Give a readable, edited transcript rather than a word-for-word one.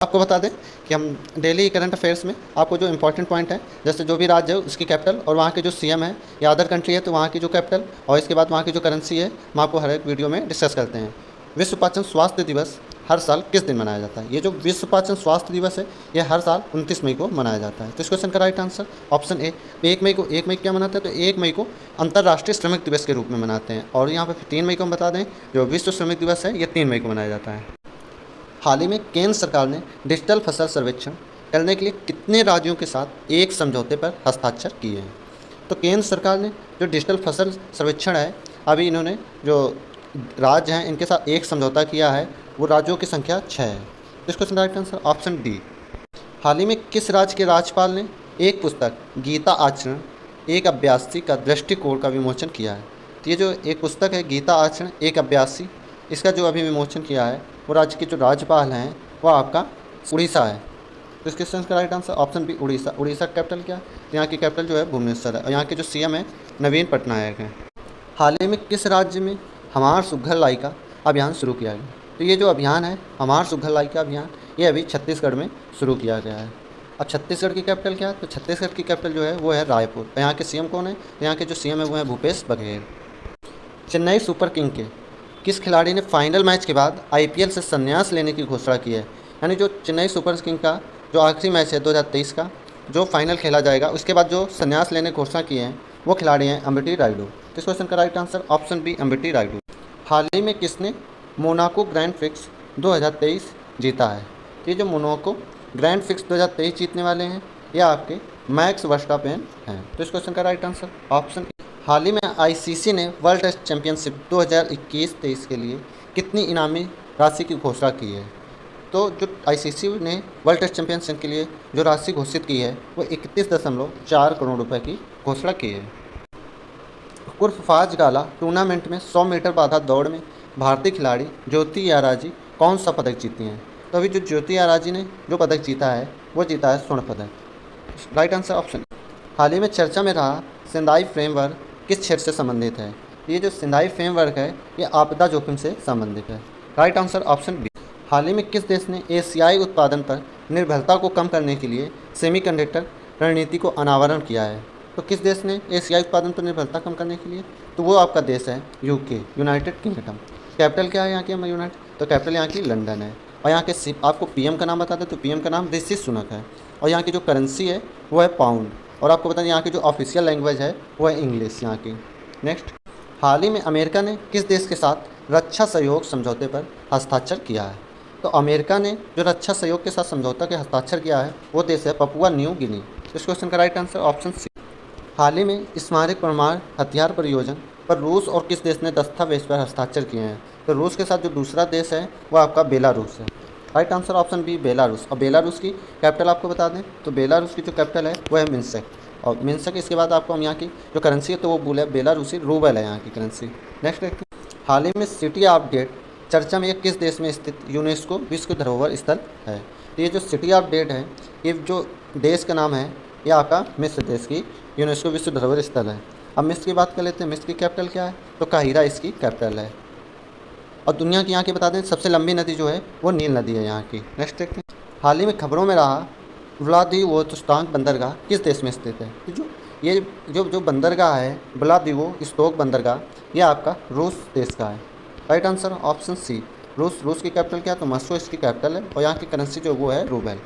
आपको बता दें कि हम डेली करंट अफेयर्स में आपको जो इंपॉर्टेंट पॉइंट है, जैसे जो भी राज्य है उसकी कैपिटल और वहाँ के जो सीएम है या अदर कंट्री है तो वहाँ की जो कैपिटल और इसके बाद वहाँ की जो करेंसी है, हम आपको हर एक वीडियो में डिस्कस करते हैं। विश्व पाचन स्वास्थ्य दिवस हर साल किस दिन मनाया जाता है? ये जो विश्व पाचन स्वास्थ्य दिवस है ये हर साल 29 मई को मनाया जाता है। तो इस क्वेश्चन का राइट आंसर ऑप्शन ए। 1 मई को, 1 मई क्या मनाते हैं? तो 1 मई को अंतर्राष्ट्रीय श्रमिक दिवस के रूप में मनाते हैं। और यहाँ पर 3 मई को हम बता दें जो विश्व श्रमिक दिवस है ये 3 मई को मनाया जाता है। हाल ही में केंद्र सरकार ने डिजिटल फसल सर्वेक्षण करने के लिए कितने राज्यों के साथ एक समझौते पर हस्ताक्षर किए हैं? तो केंद्र सरकार ने जो डिजिटल फसल सर्वेक्षण है, अभी इन्होंने जो राज्य हैं इनके साथ एक समझौता किया है, वो राज्यों की संख्या 6 है। तो इसका राइट आंसर ऑप्शन डी। हाल ही में किस राज्य के राज्यपाल ने एक पुस्तक गीता आचरण एक अभ्यासी का दृष्टिकोण का विमोचन किया है? तो ये जो एक पुस्तक है गीता आचरण एक अभ्यासी, इसका जो अभी विमोचन किया है वो राज्य के जो राज्यपाल हैं वो आपका उड़ीसा है। तो इस क्वेश्चन का right answer option B Orissa. Orissa का कैपिटल क्या है? तो यहाँ की कैपिटल जो है भुवनेश्वर है और यहाँ के जो सीएम है नवीन पटनायक हैं। हाल ही में किस राज्य में हमार सुघर लाइका अभियान शुरू किया गया? तो ये जो अभियान है हमार सुघर लाइका अभियान, ये अभी छत्तीसगढ़ में शुरू किया गया है। अब छत्तीसगढ़ की कैपिटल क्या है? तो छत्तीसगढ़ की कैपिटल जो है वो है रायपुर। और यहाँ के सीएम कौन है? तो यहाँ के जो सीएम है वो है भूपेश बघेल। चेन्नई सुपर किंग के किस खिलाड़ी ने फाइनल मैच के बाद आईपीएल से संन्यास लेने की घोषणा की है? यानी जो चेन्नई सुपर किंग का जो आखिरी मैच है 2023 का जो फाइनल खेला जाएगा, उसके बाद जो संन्यास लेने की घोषणा की है वो खिलाड़ी हैं अम्बटी रायडू। तो इस क्वेश्चन का right answer option B Ambati Rayudu. हाल ही में किसने मोनाको ग्रैंड प्रिक्स 2023 जीता है? तो ये जो मोनाको ग्रैंड प्रिक्स 2023 जीतने वाले हैं ये आपके मैक्स वर्स्टापेन हैं। तो इस क्वेश्चन का राइट आंसर ऑप्शन। हाल ही में आईसीसी ने वर्ल्ड टेस्ट चैंपियनशिप 2021-23 के लिए कितनी इनामी राशि की घोषणा की है? तो जो आईसीसी ने वर्ल्ड टेस्ट चैंपियनशिप के लिए जो राशि घोषित की है वो 31.4 करोड़ रुपए की घोषणा की है। कुर्फाज गाला टूर्नामेंट में 100 मीटर बाधा दौड़ में भारतीय खिलाड़ी ज्योति याराजी कौन सा पदक जीती हैं? तो अभी जो ज्योति याराजी ने जो पदक जीता है वो जीता है स्वर्ण पदक। Right answer option. हाल ही में चर्चा में रहा सेंदाई फ्रेमवर्क किस क्षेत्र से संबंधित है? ये जो सेंदाई फ्रेमवर्क है ये आपदा जोखिम से संबंधित है। Right answer option B. हाल ही में किस देश ने एशियाई उत्पादन पर निर्भरता को कम करने के लिए सेमीकंडक्टर रणनीति को अनावरण किया है? तो किस देश ने एशियाई उत्पादन पर निर्भरता कम करने के लिए? तो वो आपका देश है यूके, यूनाइटेड किंगडम। कैपिटल क्या है यहाँ की? यूनाइटेड, तो कैपिटल यहाँ की लंदन है। और यहाँ के आपको पीएम का नाम बता दें तो पीएम का नाम ऋषि सुनक है। और यहाँ की जो करेंसी है वो है पाउंड। और आपको बता दें यहाँ की जो ऑफिशियल लैंग्वेज है वो है इंग्लिश यहाँ की। नेक्स्ट, हाल ही में अमेरिका ने किस देश के साथ रक्षा सहयोग समझौते पर हस्ताक्षर किया है? तो अमेरिका ने जो रक्षा सहयोग के साथ समझौता के हस्ताक्षर किया है वो देश है पपुआ न्यू गिनी। इस क्वेश्चन का राइट आंसर ऑप्शन सी। हाल ही में स्मारक परमाणु हथियार परियोजना पर रूस और किस देश ने दस्तावेज पर हस्ताक्षर किए हैं? तो रूस के साथ जो दूसरा देश है वो आपका बेलारूस है। Right answer option B Belarus. और बेलारूस की कैपिटल आपको बता दें तो बेलारूस की जो कैपिटल है वो है मिन्स्क। और मिन्स्क इसके बाद आपको हम यहाँ की जो करेंसी है तो वो बोले बेलारूसी रूबल है यहाँ की करेंसी। नेक्स्ट देखते हैं, हाल ही में सिटी ऑफ डेट चर्चा में किस देश में स्थित यूनेस्को विश्व धरोहर स्थल है? तो ये जो सिटी ऑफ डेट है ये जो देश का नाम है ये आपका मिस्र देश की यूनेस्को विश्व धरोहर स्थल है। अब मिस्र की बात कर लेते हैं। मिस्र की कैपिटल क्या है? तो काहिरा इसकी कैपिटल है। और दुनिया की यहाँ की बता दें सबसे लंबी नदी जो है वो नील नदी है यहाँ की। नेक्स्ट देखते हैं, हाल ही में खबरों में रहा व्लादिवोस्तोक बंदरगाह किस देश में स्थित है? जो बंदरगाह है व्लादिवोस्तोक बंदरगाह ये आपका रूस देश का है। राइट आंसर ऑप्शन सी रूस। रूस की कैपिटल क्या है? तो मॉस्को इसकी कैपिटल है। और यहाँ की करेंसी जो वो है रूबल।